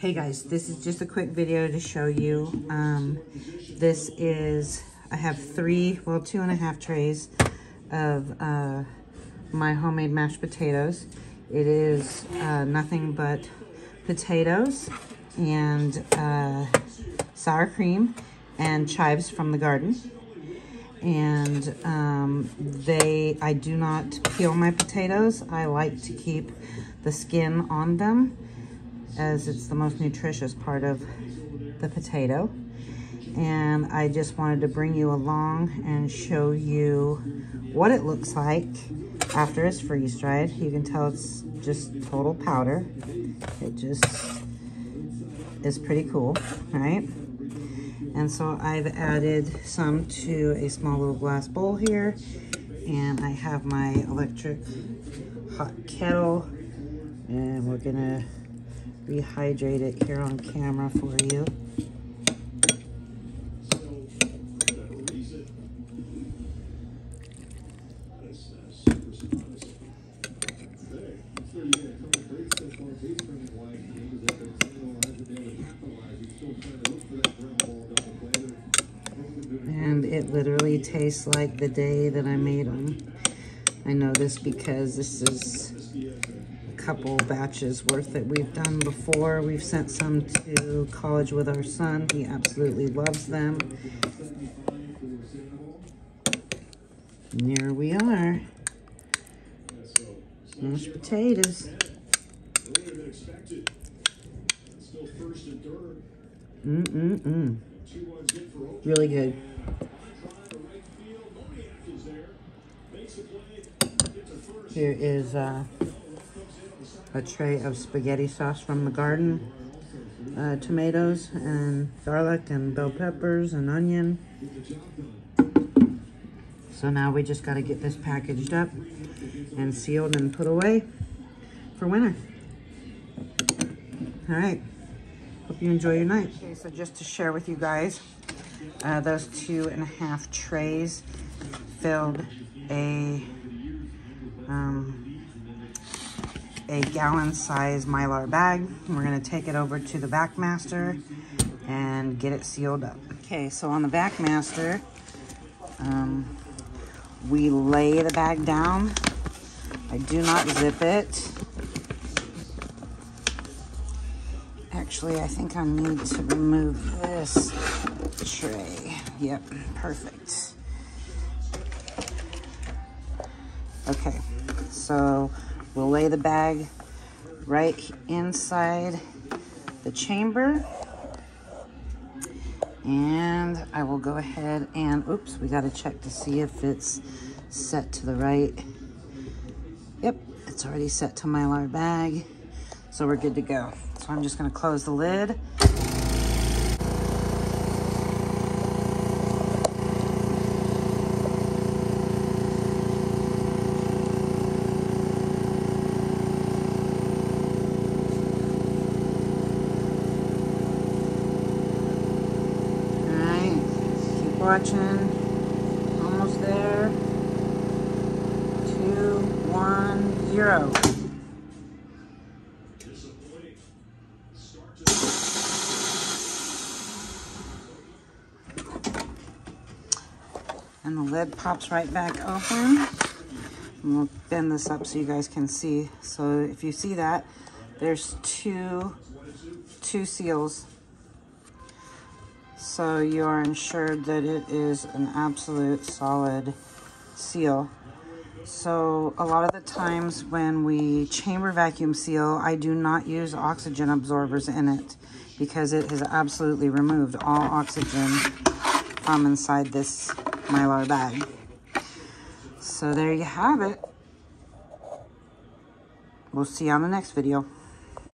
Hey guys, this is just a quick video to show you. I have 2.5 trays of my homemade mashed potatoes. It is nothing but potatoes and sour cream and chives from the garden. And I do not peel my potatoes. I like to keep the skin on them, as it's the most nutritious part of the potato. And I just wanted to bring you along and show you what it looks like after it's freeze dried. You can tell it's just total powder. It just is pretty cool, right? And so I've added some to a small little glass bowl here, and I have my electric hot kettle, and we're gonna rehydrate it here on camera for you. And it literally tastes like the day that I made them. I know this because this is couple batches worth that we've done before. We've sent some to college with our son. He absolutely loves them. And here we are. Mashed potatoes. Really good. Here is a tray of spaghetti sauce from the garden, tomatoes and garlic and bell peppers and onion. So now we just got to get this packaged up and sealed and put away for winter. All right, hope you enjoy your night. Okay, so just to share with you guys, those 2.5 trays filled a gallon size Mylar bag. We're gonna take it over to the VacMaster and get it sealed up. Okay, so on the VacMaster, we lay the bag down. I do not zip it. Actually, I think I need to remove this tray. Yep, perfect. Okay, so we'll lay the bag right inside the chamber. And I will go ahead and, oops, we gotta check to see if it's set to the right. Yep, it's already set to Mylar bag. So we're good to go. So I'm just gonna close the lid. Watching, almost there. 2, 1, 0. And the lid pops right back open. And we'll bend this up so you guys can see. So if you see that, there's two seals. So you are ensured that it is an absolute solid seal. So a lot of the times when we chamber vacuum seal, I do not use oxygen absorbers in it because it has absolutely removed all oxygen from inside this Mylar bag. So there you have it. We'll see you on the next video.